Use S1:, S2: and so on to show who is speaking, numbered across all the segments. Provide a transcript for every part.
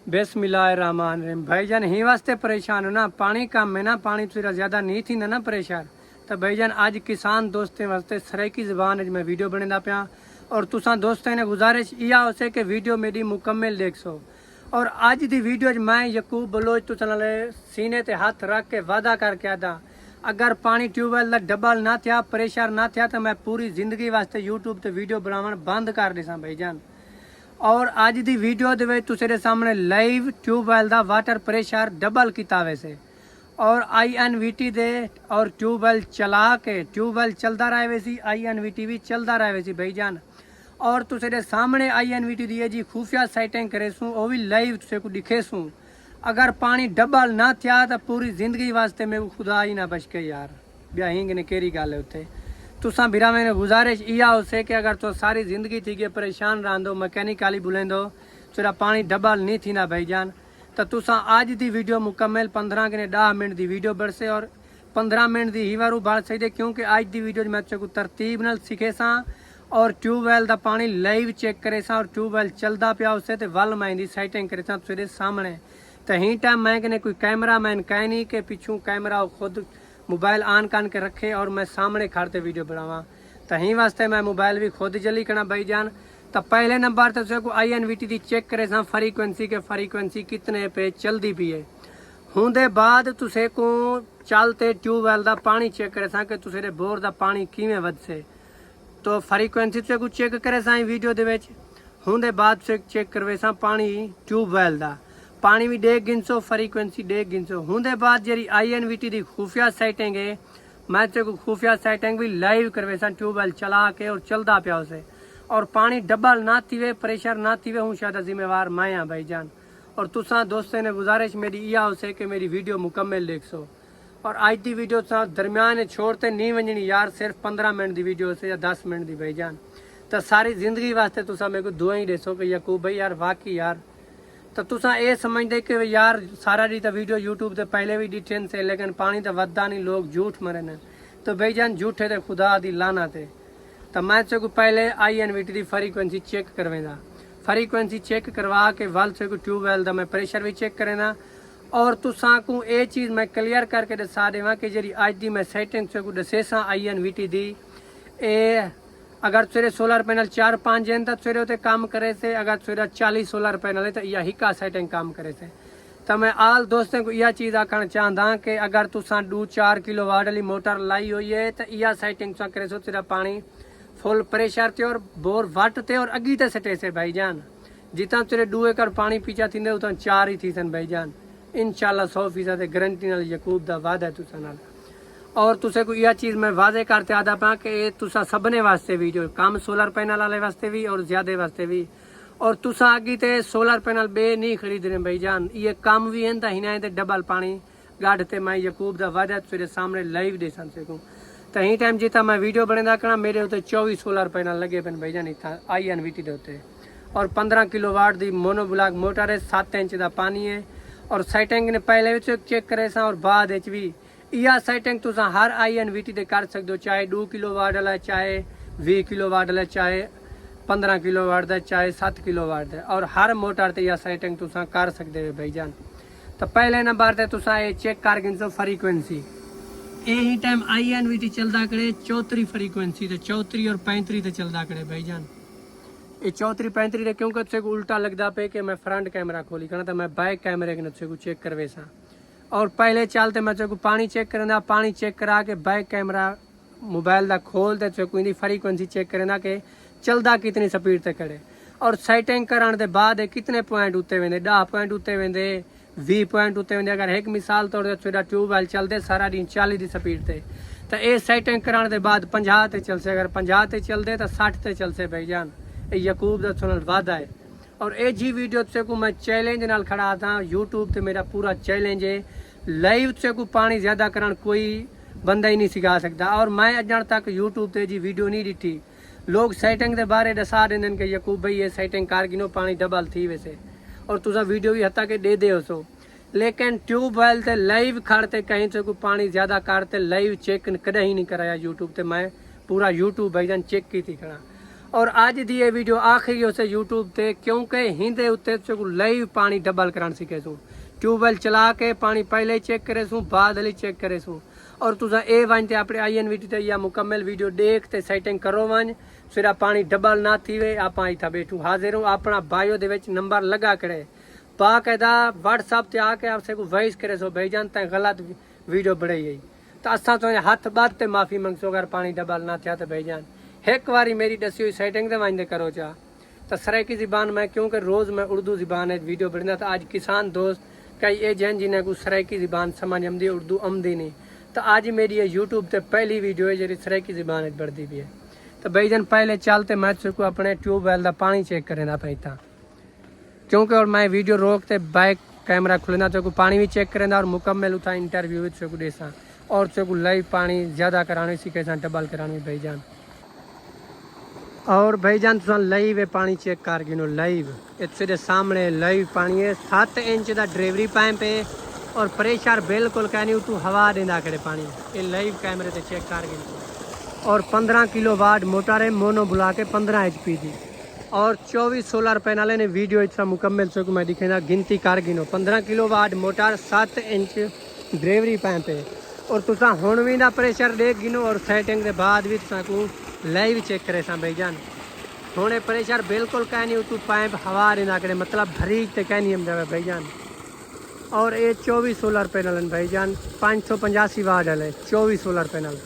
S1: बिस्मिल्लाहिर्रहमानिर्रहीम। भाईजान ही वास्ते परेशान हो ना, पानी कम है ना, पानी थोड़ा ज़्यादा नहीं थी ना प्रेशर। तो भाईजान अज किसान दोस्तें वास्ते सराइकी ज़बान मैं वीडियो बनेदा पाया और तुसां दोस्तें ने गुजारिश इहा होसे कि वीडियो मेरी मुकम्मल देख सो। और अज दी वीडियो मैं यकूब बलोच तुसां नाल सीने ते हाथ रख के वादा करके आदा, अगर पानी ट्यूबवैल का डबल ना थिया, प्रेशर ना थिया तो मैं पूरी जिंदगी वास्ते यूट्यूब ते वीडियो बनावन बंद कर दिसां भाईजान। और अज दी वीडियो दे तुसेरे सामने लाइव ट्यूबवैल का वाटर प्रेशर डबल किया वैसे और INVT दे और ट्यूबवैल चला के ट्यूबवैल चलता रहे वैसी INVT भी चलता रहे वैसी भाईजान। और तुसेरे सामने INVT दी जी खुफिया सेटिंग करे सूँ, वो भी लाइव तुसे को दिखे सूँ। अगर पानी डबल ना थिया तो पूरी जिंदगी वास्ते मेरे खुदा ही ना बच के यार, ब्या हिंग ने केरी गल है उत्थे। तुसा बिरा मैंने गुजारिश इहा होसे कि अगर तो सारी जिंदगी थी के परेशान रहंदो मैकेनिकली बुलेंदो तेरा पानी डबल नहीं थी ना भाईजान, तो तुसा आज दी वीडियो मुकम्मल 15 के 10 मिनट दी वीडियो बढ़से और 15 मिनट दी ही वारू बढ़ सकते, क्योंकि आज दी वीडियो मैं को तरतीब नाल सीखे सा और ट्यूबवैल का पानी लाइव चेक करे सा और ट्यूबवैल चलता पिया उससे तो वल मैं दी सेटिंग करे सा तेरे सामने। तो ही टाइम मैं कहने कोई कैमरा मैन कह नहीं कि पिछू कैमरा खुद मोबाइल ऑन कर के रखे और मैं सामने खड़ते वीडियो बनावा। तो ही वास्ते मैं मोबाइल भी खुद जली करना भाईजान। तो पहले नंबर तो तुझे को INVT दी चेक करे सा फ्रीक्वेंसी के फ्रीक्वेंसी कितने पे चलती पी है। होंदे बाद तुझे को चलते ट्यूबवैल का पानी चेक करे सा कि तुझे बोर का पानी किमें वध से, तो फ्रीक्वेंसी तुझे को चेक करे सा वीडियो दे विच। होंदे बाद तुझे चेक करवे सा पानी ट्यूबवैल का पानी भी डेग गिनसो, फ्रीक्वेंसी डेग गिनसो। होंदे बाद जी INVT दी खुफिया सेटिंग है, मैं तेरे को खुफिया सेटिंग भी लाइव करवे सा ट्यूबवैल चला के और चलता पिया उसे। और पानी डबल ना थी प्रेशर ना थी हूँ शायद जिम्मेवार मैं हाँ भाईजान। और तुसा दोस्तों ने गुजारिश मेरी इहा होसे कि मेरी वीडियो मुकम्मल देख सो। और आज की वीडियो दरम्यान छोड़ते नहीं वजनी यार, सिर्फ 15 मिनट की वीडियो से या 10 मिनट की भाईजान। तो सारी जिंदगी वास्ते तुसा मेरे को दुआ ही देसो कि यकूब भाई यार वाकई यार। तो तुसा ये समझते कि यार सारा दी तो वीडियो यूट्यूब से पहले भी डिटेन से, लेकिन पानी तो वधा नहीं, लोग झूठ मरे न। तो भाईजान झूठे तो खुदा दी लाना थे। तो मैं को पहले INVT की फ्रीक्वेंसी चेक करवेंदा, फ्रीक्वेंसी चेक करवा के वल से को ट्यूबवैल का मैं प्रेशर भी चेक करेंदा। और तुसा को ये चीज़ मैं क्लियर करके दसा देवा कि जी अज की मैं सेटिंग से को दसे सा INVT दी ए अगर तेरे सोलर पैनल 4-5 हैं तो तेरे उते काम करे से, अगर तेरा 40 सोलर पैनल है तो यह हिक्का सेटिंग काम करे से। तो मैं आल दोस्तों को यह चीज़ आखना चाहता कि अगर तुसा 2-4 किलोवाट वाली मोटर लाई हुई है तो यह सेटिंग तुसा करे सो तेरा पानी फुल प्रेशर ते और बोर वट ते और अगी ते सटे से भाईजान। जितना तेरे 2 एकड़ पानी पीछा थी उतना 4 ही थी सन भाईजान। इंशाल्लाह 100% गारंटी नाल यकूब दा वादा है तुसा नाल। और तुसे को यह चीज़ मैं वादे करते आदा पा कि तुसा सबने वास्ते वीडियो कम सोलर पैनल वाले वास्ते भी और ज़्यादा वास्ते भी। और तुसा आगे ते सोलर पैनल बे नहीं खरीद रहे भाईजान, ये कम भी हैं तो हिना ते डबल पानी गाढ़ते मैं यकूब दा वादा तेरे सामने लाइव दे सकूँ। तो ही टाइम जितना मैं वीडियो बनेदा करना मेरे उत्ते 24 सोलर पैनल लगे पे भाईजान इतना INVT के उत्ते। और 15 किलोवाट की मोनोब्लॉक मोटर है, 7 इंच का पानी है। और सेटिंग ने पहले भी चेक करे सा और बाद भी यह सेटिंग तुसा हर INVT दे कर सकते हो, चाहे 2 किलोवाट वाला, चाहे 20 किलोवाट वाला, चाहे 15 किलोवाट का, चाहे 7 किलोवाट का। और हर मोटर ते यह सेटिंग तुसा कर सकते हो भाईजान। तो पहले नंबर ते तुसा ये चेक कर गिनसो फ्रीक्वेंसी। यही टाइम INVT चलता करे 34 फ्रीक्वेंसी ते 34 और 35 ते चलता करे भाईजान। ये 34-35 क्योंकि तुझे को उल्टा लगता पे कि मैं फ्रंट कैमरा खोली करना, तो मैं बैक कैमरे के तुझे को चेक करवे सा। और पहले चलते मैं तुझे को पानी चेक करेंदा, पानी चेक करा के बैक कैमरा मोबाइल का खोल ते तुझे को फ्रीक्वेंसी चेक करेंदा कि चलता कितनी स्पीड ते करे। और सेटिंग कराने के बाद कितने पॉइंट उत्ते वेंदे, 10 पॉइंट उत्ते वेंदे, 20 पॉइंट उत्ते वेंदे। अगर एक मिसाल तौर पर तेरा ट्यूबवैल चलते सारा दिन 40 की स्पीड से, तो ये सेटिंग कराने के बाद 50 ते चलसे, अगर 50 ते चलते तो 60 ते चलसे भाईजान। यकूब दा सुनल वादा है। और ये जी वीडियो से को मैं चैलेंज नाल खड़ा था यूट्यूब ते, मेरा पूरा चैलेंज है लाइव से को पानी ज़्यादा करन कोई बंदा ही नहीं सिखा सकता। और मैं अजन तक यूट्यूब ते जी वीडियो नहीं दिखी, लोग सेटिंग के बारे दसा देंगे कि यकूब भाई ये सेटिंग कर गिनो पानी डबल थी वैसे, और तुसा वीडियो भी हत्ता के दे हो सो। लेकिन ट्यूबवैल ते लाइव खड़ते कहीं से को पानी ज़्यादा करते लाइव चेक कदे ही नहीं कराया यूट्यूब ते, मैं पूरा यूट्यूब भाईजान चेक की थी खड़ा। और अज की ये वीडियो आखिरी उसे यूट्यूब ते क्योंकि हिंदे उत्ते लाइव पानी डबल करान सीखे सूँ। ट्यूबवेल चला के पानी पहले चेक करे सूँ, बाद हली चेक करे सूँ। और तुसा ए वन ते अपने INVT ते या मुकम्मल वीडियो देख ते सेटिंग करो वन फिर पानी डबल ना थी वे आप इतना बैठू हाजिर हूँ अपना बायो दे विच नंबर लगा करे बाकायदा WhatsApp ते आके आपसे को वॉइस करे सो भाई जान तैं गलत वीडियो बढ़ाई गई तो असा तो हथ बात ते माफ़ी मंगसो अगर पानी डबल ना थिया तो भाई जान एक बारी मेरी दसी हुई सेटिंग ते वन करो चा तो सराइकी ज़बान में क्योंकि रोज़ मैं उर्दू ज़बान वीडियो बढ़ना तो आज किसान दोस्त कई ए जैन जिन्हें को सराइकी ज़बान समझ आमदी उर्दू आमदी नहीं तो आज मेरी ये यूट्यूब ते पहली वीडियो है जी सराइकी ज़बान बढ़ती भी है। तो भाई जन पहले चलते मैं को अपने ट्यूबवेल का पानी चेक करें पे था क्योंकि और मैं वीडियो रोकते बैक कैमरा खुलना तो पानी भी चेक करें और मुकम्मल उठा इंटरव्यू को देसा और को लाइव पानी ज़्यादा कराने सीखे डबल कराने भाई जान। और भाई जान तुम लाइव पानी चेक कर गिनो लाइव इतने सामने लाइव पानी है 7 इंच का डिलीवरी पाइप है और प्रेशर बिल्कुल कह नहीं तू हवा देंदा करे पानी ये लाइव कैमरे से चेक कर गिनो। और 15 किलोवाट मोटर है मोनो बुला के 15 HP की और 24 सोलर पैनल ने वीडियो इतना मुकम्मल से मैं दिखेगा गिनती कर गिनो 15 kilowatt motor 7 inch delivery pipe है और तुसा हुण भी ना प्रेशर देख गिनो और सेटिंग के बाद भी तुसा को लाइव चेक करे सा भाई जान हुणे प्रेशर बिल्कुल कह नहीं तू पाइप हवा देना करे मतलब भरीज ते कह नहीं हम जावे भाई जान। और ये 24 सोलर पैनल भाई जान 585 वाट है 24 सोलर पैनल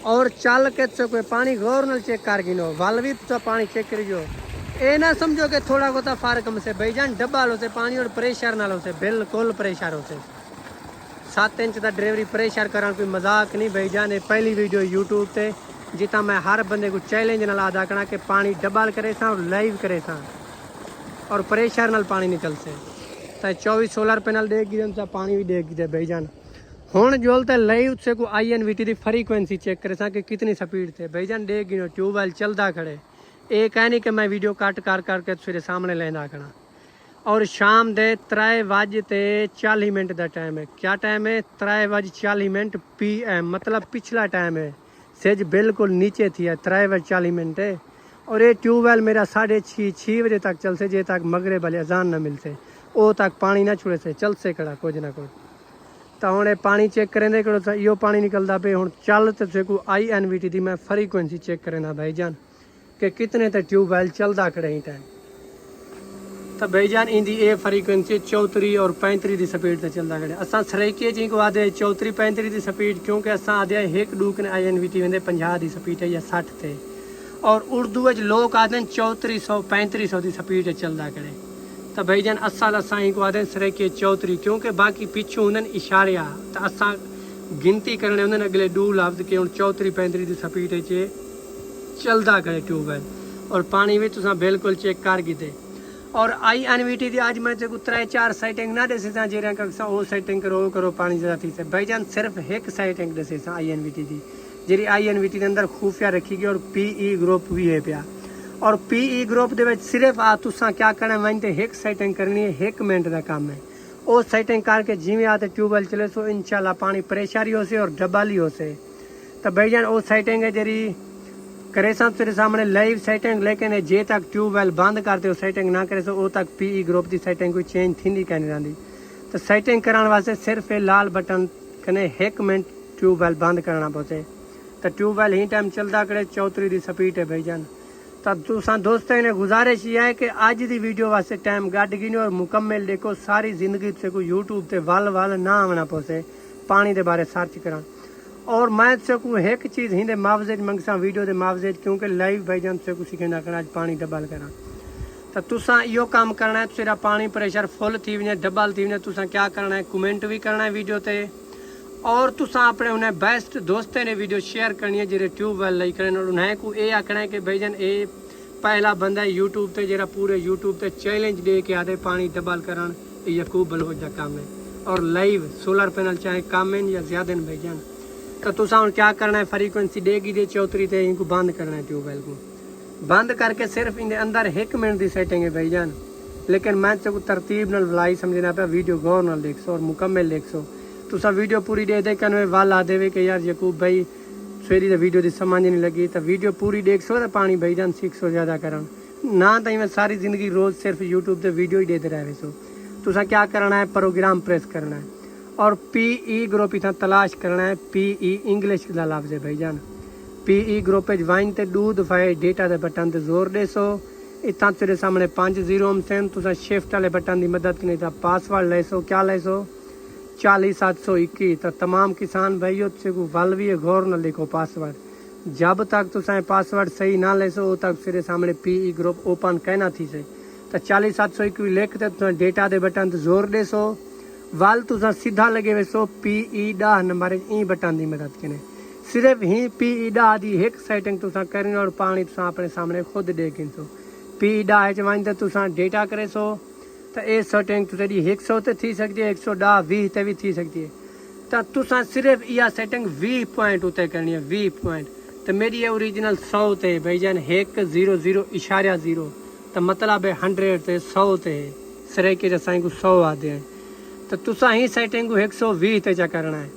S1: और चल के तो कोई पानी गौर न चेक कर गिनो वाल भी तो पानी चेक करियो ये ना समझो कि थोड़ा बहुत फर्क हमसे भाई जान डबल होते पानी और प्रेशर नाल होते बिल्कुल प्रेशर होते 7 इंच का डिलीवरी प्रेशर करा कोई मजाक नहीं भाई जान। पहली वीडियो यूट्यूब पे जितना मैं हर बंदे को चैलेंज नाल अदा करना कि पानी डबल करे सा और लाइव करे सा और प्रेशर नाल पानी निकल से तो 24 सोलर पैनल देगी पानी भी देगी भाई जान। हुण जोलते लाइव से को INVT की फ्रीक्वेंसी चेक करे सा कि कितनी स्पीड थे भाई जान देख गिनो ट्यूबवेल चलता खड़े ये कह नहीं कि मैं वीडियो कट कर करके फिर सामने लेंदा खड़ा। और शाम दे 3:40 का टाइम है क्या टाइम है 3:40 PM मतलब पिछला टाइम है सेज बिल्कुल नीचे थी है 3:40 है और ये ट्यूबवेल मेरा 6:30 बजे तक चल से जे तक मगरिब वाले अजान न मिलते वो तक पानी ना छुड़े से चल से कड़ा कुछ ना कुछ तो हूँ पानी चेक करें करो यो पानी निकलता पे हूँ चल तो को INVT की मैं फ्रीक्वेंसी चेक करें भाई जान कि कितने तो ट्यूबवेल चलता खड़े ही टाइम तो भाई जान इंदी ये फ्रीक्वेंसी 34 और 35 की स्पीड से चलता खड़े असा सराइकी जी को आदे 34 35 की स्पीड क्योंकि असा आदे एक डूक ने INVT वेंदे 50 की स्पीड है या 60 थे और उर्दू लोग आते 3400 3500 की स्पीड चलता खड़े तो भाई जान असा ही को आदे सराइकी 34 क्योंकि बाकी पिछू उन्हें इशारे आ तो असा गिनती करने उन्हें अगले 2 लफ्ज के 34 35 की स्पीड चे चलता खड़े ट्यूबवेल और पानी भी तुसा बिल्कुल चेक कर गिते। और INVT की आज मैं 3-4 सेटिंग ना दसे सा जेरा कक्षा वो सेटिंग करो पानी ज़्यादा थी से भाई जान सिर्फ एक सेटिंग दसे सा INVT की जी INVT के अंदर खुफिया रखी गई और PE ग्रुप भी है पिया और PE ग्रुप के सिर्फ आ तुसा क्या करना वन तो एक सेटिंग करनी है 1 मिनट का काम है वो सेटिंग करके जिमें आते ट्यूबवेल चले सो इंशाल्लाह पानी प्रेशर ही हो से और डबल ही हो से तो भाई जान वो सेटिंग है जी करे सा तेरे सामने लाइव सेटिंग लेकिन जे तक ट्यूबवेल बंद करते हो सेटिंग ना करे सो वो तक PE ग्रुप की सेटिंग कोई चेंज थी कहनी रही तो सेटिंग कराने वास्ते सिर्फ ये लाल बटन कने 1 मिनट ट्यूबवेल बंद करना पौसे तो ट्यूबवेल ही टाइम चलता करे 34 की स्पीड है भाई जान। तो तुसा दोस्तों ने गुजारिश ये है कि अज की वीडियो वास्ते टाइम गड्ड गिनो और मुकम्मल देखो सारी जिंदगी से को यूट्यूब से वल ना आना पौसे पानी के बारे सर्च करा और मैं को एक चीज़ हिंदे मुआवजे मंगसा वीडियो के मुआवजे क्योंकि लाइव भाई जान से सीखना करना अज पानी डबल करा तो तुसा यो काम करना है तेरा पानी प्रेशर फुल थी वने डबल थी वने तुसा क्या करना है कमेंट भी करना है वीडियो ते और तुसा अपने उन्हें बेस्ट दोस्तें ने वीडियो शेयर करनी है जेरे ट्यूबवेल लाई करन और उन्हें को ये आखना है कि भाई जान ये पहला बंदा है यूट्यूब ते जेरा पूरे यूट्यूब ते चैलेंज दे के आते पानी डबल करन यकूब बलोच का काम है और लाइव सोलर पैनल चाहे कम है या ज़्यादा भाई जान। तो तुसा हूँ क्या करना है फ्रीक्वेंसी देगी दे 34 ते इनको बंद करना है ट्यूबवेल को बंद करके सिर्फ इन अंदर 1 मिनट की सेटिंग है भाई जान। लेकिन मैं तो तरतीब नाल बुलाई समझना पे वीडियो गौर नाल देख सो और मुकम्मल देख सो तुसा वीडियो पूरी दे कन वाल आ देवे कि यार यकूब भाई सवेरी तो वीडियो की समझ नहीं लगी तो वीडियो पूरी देख सो तो पानी भाईजान सीख सो ज़्यादा करन ना तो मैं सारी ज़िंदगी रोज़ सिर्फ यूट्यूब पे वीडियो ही देते रहे सो तुसा क्या करना है प्रोग्राम प्रेस करना है और PE ग्रुप इतना तलाश करना है PE इंग्लिश का लफ्ज़ है भाईजान PE ग्रुप वाइन ते दूध फाए डेटा के बटन ते जोर दे सो इतना तेरे सामने 5 0 सन तुसा शिफ्ट वाले बटन की मदद नहीं तो पासवर्ड ले सो क्या ले सो 40721 तो तमाम किसान भाइयों से को वल भी गौर न लिखो पासवर्ड जब तक तुसा पासवर्ड सही ना ले सो तक तेरे सामने PE ग्रुप ओपन कहना थी से तो 40721 लिख ते तुसा डेटा दे बटन ते जोर दे सो वल तुसा सीधा लगे वे सो PE 10 नंबर ई बटन की मदद कने सिर्फ ही PE 10 की एक सेटिंग तुसा करनी और पानी तुसा अपने सामने खुद देख सो PE 10 वन तो तुसा डेटा करे सो तो ये सेटिंग तुझी 100 ते थी सकती है 110 20 ते भी थी सकती है तो तुसा सिर्फ यह सेटिंग 20 पॉइंट उते करनी है 20 पॉइंट तो मेरी ये ओरिजिनल 100 ते भाईजान 100.0 तो मतलब है 100 ते 100 ते सरे के जैसा को 100 आते हैं तो तुसा ही सेटिंग को 120 ते चा करना है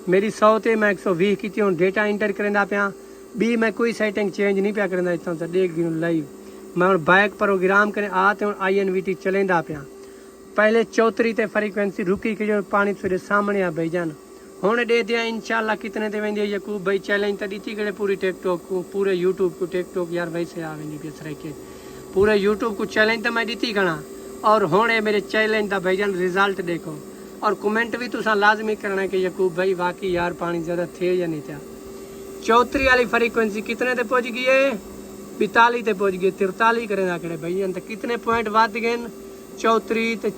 S1: मेरी 100 ते मैं 120 की हूँ डेटा इंटर करेंदा पिया बी मैं कोई सेटिंग चेंज नहीं पिया करेंदा इतना तो देख गिनू लाइव मैं हूँ बैक प्रोग्राम करे आते हूँ INVT चलेंदा पिया पहले 34 ते फ्रीक्वेंसी रुकी के जो पानी तेरे सामने आ भाईजान हुण दे दिया इंशाल्लाह कितने ते वेंदी यकूब भाई चैलेंज तो दी करे पूरी टिकटॉक को पूरे यूट्यूब को टिकटॉक यार वैसे आ वेंदी पिया सरे के पूरे यूट्यूब को चैलेंज तो मैं दी घना और हुणे मेरे चैलेंज का भाईजान रिजल्ट देखो और कमेंट भी तुसा लाजमी करना है कि यकूब भाई वाकई यार पानी ज़्यादा थे या नहीं था 34 वाली फ्रीक्वेंसी कितने ते पहुँच गई है 42 ते पहुँच गए 43 करे ना करे भैया तो कितने पॉइंट वध गए 34 ते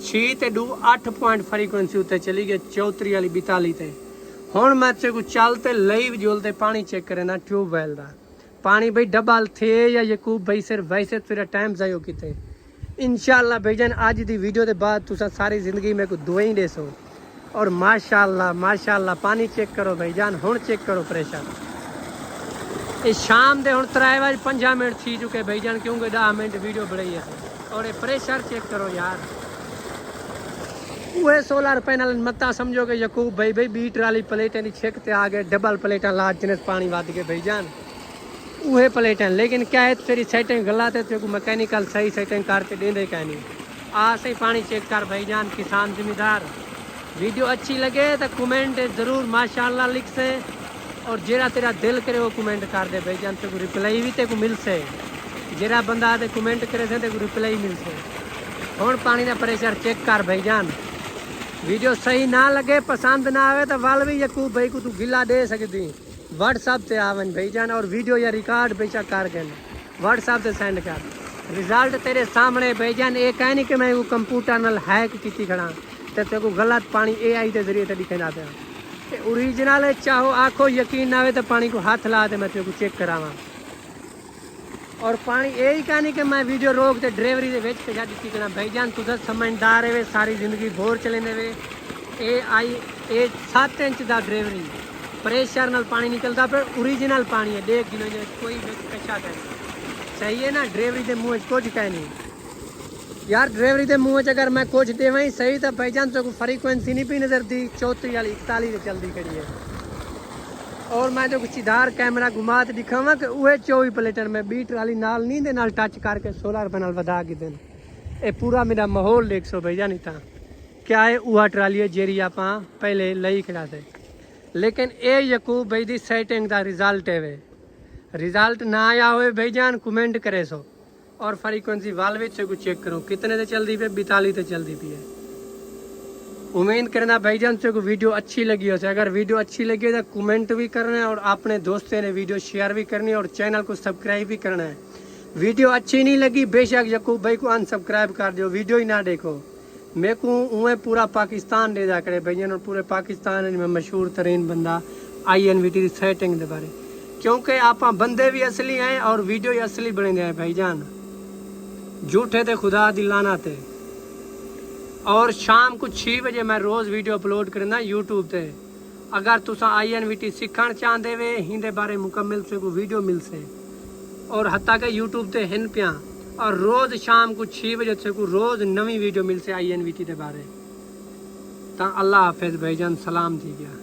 S1: 6 ते 8 पॉइंट फ्रीक्वेंसी उत्ते चली गई 34 वाली 42 ते हुण मैं ते को चलते लाइव जोलते पानी चेक करें ट्यूबवेल का पानी भाई डबल थे या यकूब भाई सिर्फ वैसे तेरा टाइम जायो किते इंशाल्लाह भाईजान आज दी वीडियो के बाद तुसा सारी जिंदगी में को दुआई दे सो और माशाल्लाह पानी चेक करो भाईजान हुण चेक करो प्रेशर ये शाम दे हुण 3:05 मिनट थी चुके भाईजान क्योंकि 10 मिनट वीडियो बढ़ाई है और ये प्रेशर चेक करो यार वो सोलर पैनल मत समझो कि यकूब भाई 20 वाली प्लेटें की छिक ते आ गए डबल प्लेटें ला जिन्हें पानी वध गए भाईजान वह प्लेटें लेकिन क्या है तेरी सेटिंग गलत है तेरे को मैकेनिकल सही सेटिंग करके देंदे क्या नहीं आ सही पानी चेक कर भाईजान किसान जिम्मेदार वीडियो अच्छी लगे तो कमेंट ज़रूर माशाल्लाह लिख से और जेरा तेरा दिल करे वो कमेंट कर दे भाईजान तेरे को रिप्लाई भी तेरे को मिल से जेरा बंदा आते कमेंट करे से तेरे को रिप्लाई मिल से हुण पानी का प्रेशर चेक कर भाईजान वीडियो सही ना लगे पसंद ना आवे तो वाल भी यकूब भाई को तू गिला दे सकती व्हाट्सअप से आवन भाईजान और वीडियो या रिकॉर्ड बेचा कर गए व्हाट्सअप से सेंड कर रिजल्ट तेरे सामने भाईजान ये कह नहीं कि मैं वो कंप्यूटर नाल हैक की खड़ा तो तेरे को गलत पानी AI के जरिए दिखाना पे ओरिजिनल चाहो आखो यकीन ना आवे तो पानी को हाथ ला मैं तेरे को चेक करावा और पानी यही कहानी कि मैं वीडियो रोक ते ड्राइवरी के विच पैसा दी करना भाईजान तुझा समझदार है सारी जिंदगी बोर चले वे ए 7 इंच का ड्राइवरी प्रेशर नाल पानी निकलता पर ओरिजिनल पानी है देख गिनो कोई कच्चा है सही है ना ड्राइवरी के मुँह कुछ कह नहीं यार ड्राइवरी के मुँह अगर मैं कुछ देव ही सही तो भाईजान तो फ्रीक्वेंसी नहीं पी नजर दी 34 वाली 41 से चलती खड़ी है और मैं जो सीधार कैमरा घुमा तो दिखावा कि वह 24 प्लेटन में 20 वाली नाल नहीं दे नाल टच करके सोलर पैनल वधा के दिन ये पूरा मेरा माहौल देख सो भाईजान इतना क्या है वह ट्राली है जेरी आप पहले लई खड़ा थे लेकिन ये यकूब भाई दी सेटिंग का रिजल्ट है वे रिजल्ट ना आया हुए भाईजान कमेंट करे सो और फ्रीक्वेंसी वाल को चेक करो कितने से चलती पे 42 से चलती पी है उम्मीद करना भाईजान से को वीडियो अच्छी लगी हो अगर वीडियो अच्छी लगी तो कमेंट भी करना है और अपने दोस्तों ने वीडियो शेयर भी करनी है और चैनल को सब्सक्राइब भी करना है वीडियो अच्छी नहीं लगी बेशक यकूब भाई को अनसब्सक्राइब कर दो वीडियो ही ना देखो मेरे को उन्हें पूरा पाकिस्तान दे जा करे भाईजान और पूरे पाकिस्तान में मशहूर तरीन बंदा INVT की सेटिंग के बारे क्योंकि आप बंदे भी असली हैं और वीडियो ही असली बने हैं भाईजान झूठे थे खुदा दिलाना थे और शाम को 6 बजे मैं रोज़ वीडियो अपलोड करना यूट्यूब पे अगर तुसा INVT सीखना चाहते वे हिंदे बारे मुकम्मल से को वीडियो मिल से और हत्ता के यूट्यूब पे हिन पिया और रोज़ शाम को 6 बजे से को रोज़ नवी वीडियो मिल से INVT के बारे ता अल्लाह हाफिज़ भाईजान सलाम थी गया।